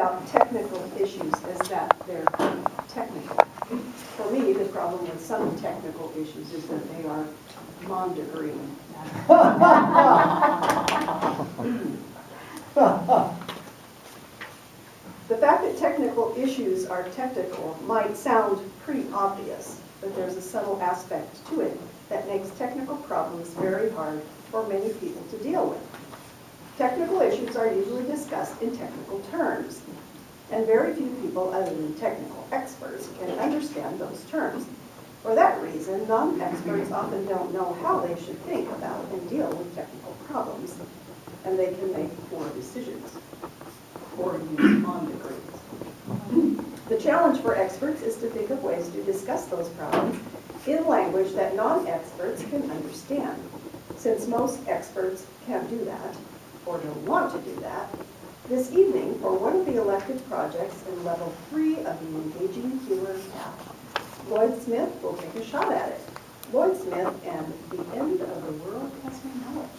about technical issues is that they're technical. For me, the problem with some technical issues is that they are non-degree. The fact that technical issues are technical might sound pretty obvious, but there's a subtle aspect to it that makes technical problems very hard for many people to deal with. Technical issues are usually discussed in technical terms, and very few people other than technical experts can understand those terms. For that reason, non-experts often don't know how they should think about and deal with technical problems, and they can make poor decisions or use non-degrees. The challenge for experts is to think of ways to discuss those problems in language that non-experts can understand. Since most experts can't do that, or don't want to do that, this evening, for one of the elective projects in level 3 of the Engaging Humor path, Lloyd Smith will take a shot at it. Lloyd Smith and the End of the World as We Know It.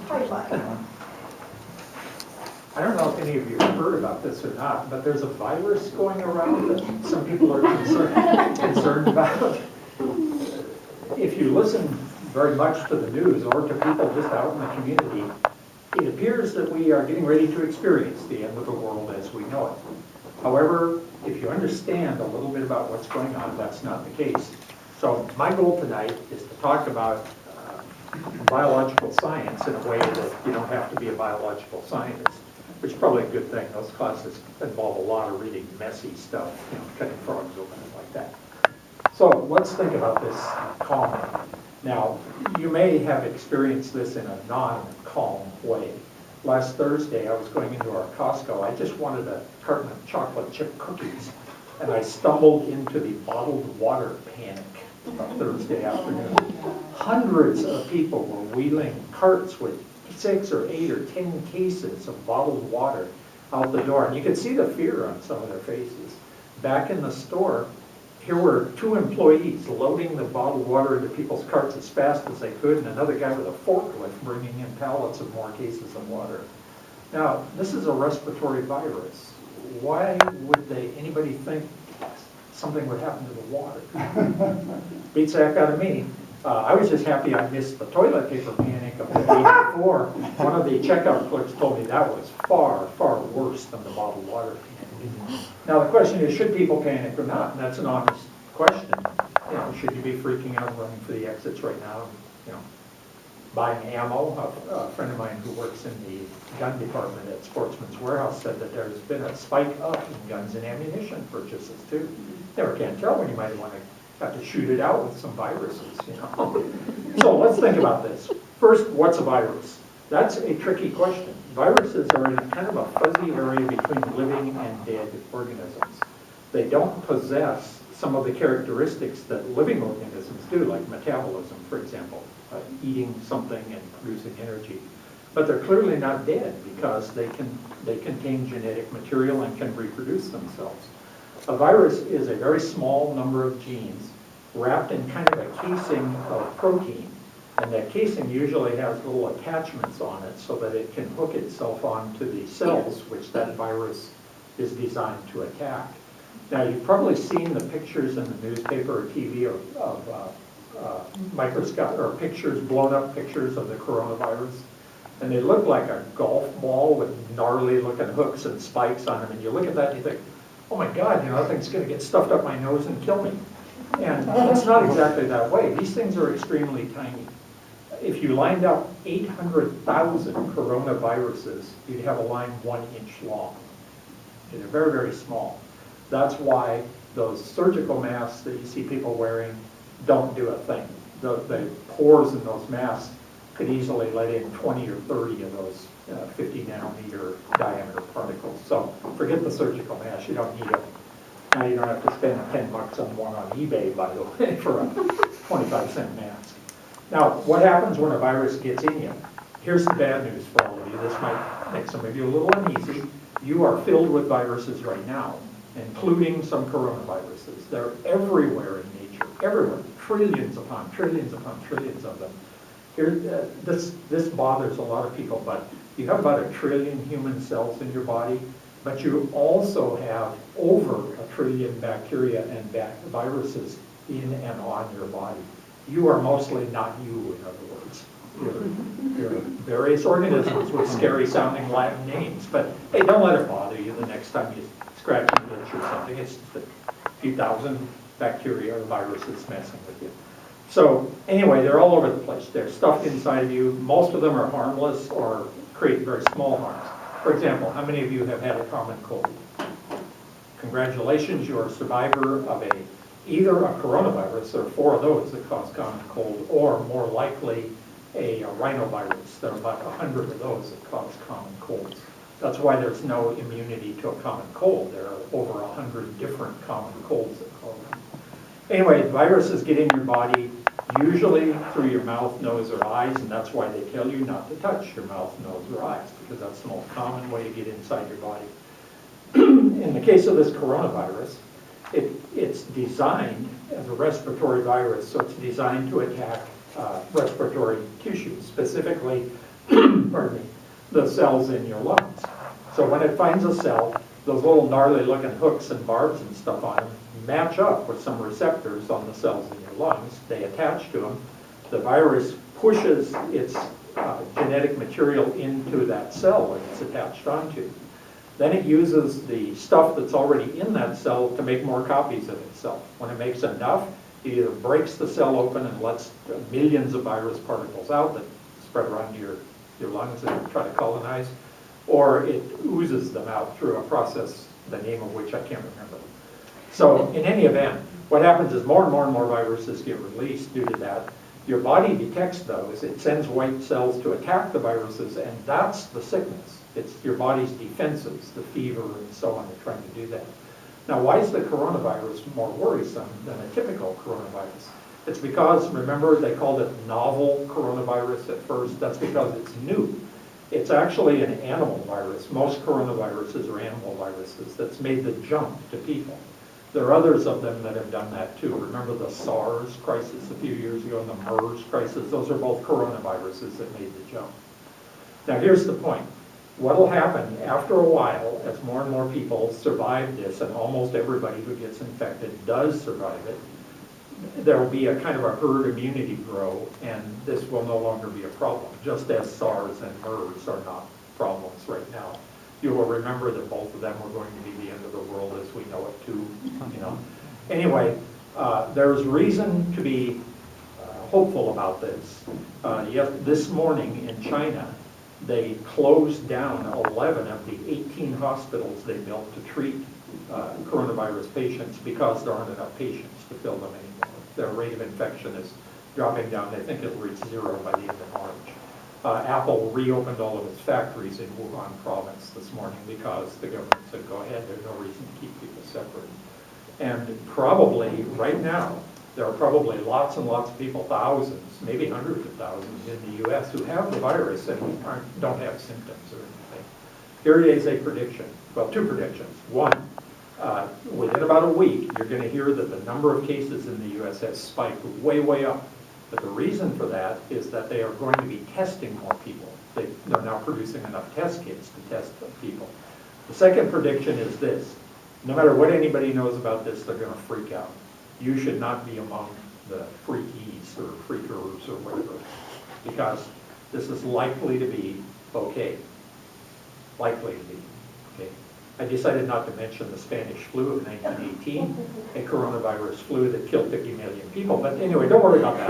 High five. I don't know if any of you have heard about this or not, but there's a virus going around that some people are concerned about. If you listen very much to the news or to people just out in the community, it appears that we are getting ready to experience the end of the world as we know it. However, if you understand a little bit about what's going on, that's not the case. So my goal tonight is to talk about biological science in a way that you don't have to be a biological scientist, which is probably a good thing. Those classes involve a lot of reading messy stuff, cutting frogs open and like that. So let's think about this calmly. Now, you may have experienced this in a non-calm way. Last Thursday, I was going into our Costco. I just wanted a carton of chocolate chip cookies, and I stumbled into the bottled water panic on Thursday afternoon. Hundreds of people were wheeling carts with 6 or 8 or 10 cases of bottled water out the door, and you could see the fear on some of their faces. Back in the store, here were 2 employees loading the bottled water into people's carts as fast as they could, and another guy with a forklift bringing in pallets of more cases of water. Now, this is a respiratory virus. Why would anybody think something would happen to the water? Beats the heck out of me. I was just happy I missed the toilet paper panic of the day before. One of the checkout clerks told me that was far, far worse than the bottled water panic. Now the question is, should people panic or not? And that's an honest question. Should you be freaking out and running for the exits right now? Buying ammo. A friend of mine who works in the gun department at Sportsman's Warehouse said that there's been a spike up in guns and ammunition purchases too. Never can tell when you might want to have to shoot it out with some viruses, So let's think about this. First, what's a virus? That's a tricky question. Viruses are in kind of a fuzzy area between living and dead organisms. They don't possess some of the characteristics that living organisms do, like metabolism, for example, eating something and producing energy. But they're clearly not dead because they contain genetic material and can reproduce themselves. A virus is a very small number of genes wrapped in kind of a casing of protein. And that casing usually has little attachments on it so that it can hook itself onto the cells which that virus is designed to attack. Now, you've probably seen the pictures in the newspaper or TV of microscope or pictures, blown up pictures of the coronavirus. And they look like a golf ball with gnarly looking hooks and spikes on them. And you look at that and you think, oh my God, that thing's going to get stuffed up my nose and kill me. And it's not exactly that way. These things are extremely tiny. If you lined up 800,000 coronaviruses, you'd have a line 1 inch long. Okay, they're very, very small. That's why those surgical masks that you see people wearing don't do a thing. The pores in those masks could easily let in 20 or 30 of those 50 nanometer diameter particles. So forget the surgical mask, you don't need them. Now you don't have to spend $10 on one on eBay, by the way, for a 25-cent mask. Now, what happens when a virus gets in you? Here's the bad news for all of you. This might make some of you a little uneasy. You are filled with viruses right now, including some coronaviruses. They're everywhere in nature, everywhere. Trillions upon trillions upon trillions of them. This bothers a lot of people, but you have about 1 trillion human cells in your body, but you also have over 1 trillion bacteria and viruses in and on your body. You are mostly not you, in other words. You're various organisms with scary sounding Latin names, but hey, don't let it bother you the next time you scratch an itch or something. It's just a few thousand bacteria or viruses messing with you. So anyway, they're all over the place. They're stuffed inside of you. Most of them are harmless or create very small harms. For example, how many of you have had a common cold? Congratulations, you're a survivor of either a coronavirus, or 4 of those that cause common cold, or more likely a rhinovirus. There are about 100 of those that cause common colds. That's why there's no immunity to a common cold. There are over 100 different common colds that cause them. Anyway, viruses get in your body, usually through your mouth, nose, or eyes, and that's why they tell you not to touch your mouth, nose, or eyes, because that's the most common way to get inside your body. In the case of this coronavirus, it's designed as a respiratory virus, so it's designed to attack respiratory tissues, specifically, pardon me, the cells in your lungs. So when it finds a cell, those little gnarly looking hooks and barbs and stuff on them match up with some receptors on the cells in your lungs. They attach to them. The virus pushes its genetic material into that cell that it's attached onto. Then it uses the stuff that's already in that cell to make more copies of itself. When it makes enough, it either breaks the cell open and lets millions of virus particles out that spread around your lungs and try to colonize, or it oozes them out through a process, the name of which I can't remember. So in any event, what happens is more and more and more viruses get released due to that. Your body detects those. It sends white cells to attack the viruses, and that's the sickness. It's your body's defenses, the fever and so on, are trying to do that. Now, why is the coronavirus more worrisome than a typical coronavirus? It's because, remember, they called it novel coronavirus at first. That's because it's new. It's actually an animal virus. Most coronaviruses are animal viruses that's made the jump to people. There are others of them that have done that too. Remember the SARS crisis a few years ago and the MERS crisis? Those are both coronaviruses that made the jump. Now here's the point. What will happen after a while, as more and more people survive this, and almost everybody who gets infected does survive it, there will be a kind of a herd immunity grow, and this will no longer be a problem, just as SARS and MERS are not problems right now. You will remember that both of them were going to be the end of the world as we know it too. Anyway, there's reason to be hopeful about this. This morning in China, they closed down 11 of the 18 hospitals they built to treat coronavirus patients because there aren't enough patients to fill them anymore. Their rate of infection is dropping down. They think it'll reach 0 by the end of March. Apple reopened all of its factories in Wuhan province this morning because the government said, go ahead, there's no reason to keep people separate. And probably, right now, there are probably lots and lots of people, thousands, maybe hundreds of thousands in the U.S. who have the virus and don't have symptoms or anything. Here is a prediction, well, 2 predictions. One, within about a week, you're going to hear that the number of cases in the U.S. has spiked way, way up. But the reason for that is that they are going to be testing more people. They're now producing enough test kits to test people. The second prediction is this. No matter what anybody knows about this, they're going to freak out. You should not be among the freakies or freakers or whatever, because this is likely to be okay. Likely to be okay. I decided not to mention the Spanish flu of 1918, a coronavirus flu that killed 50 million people. But anyway, don't worry about that.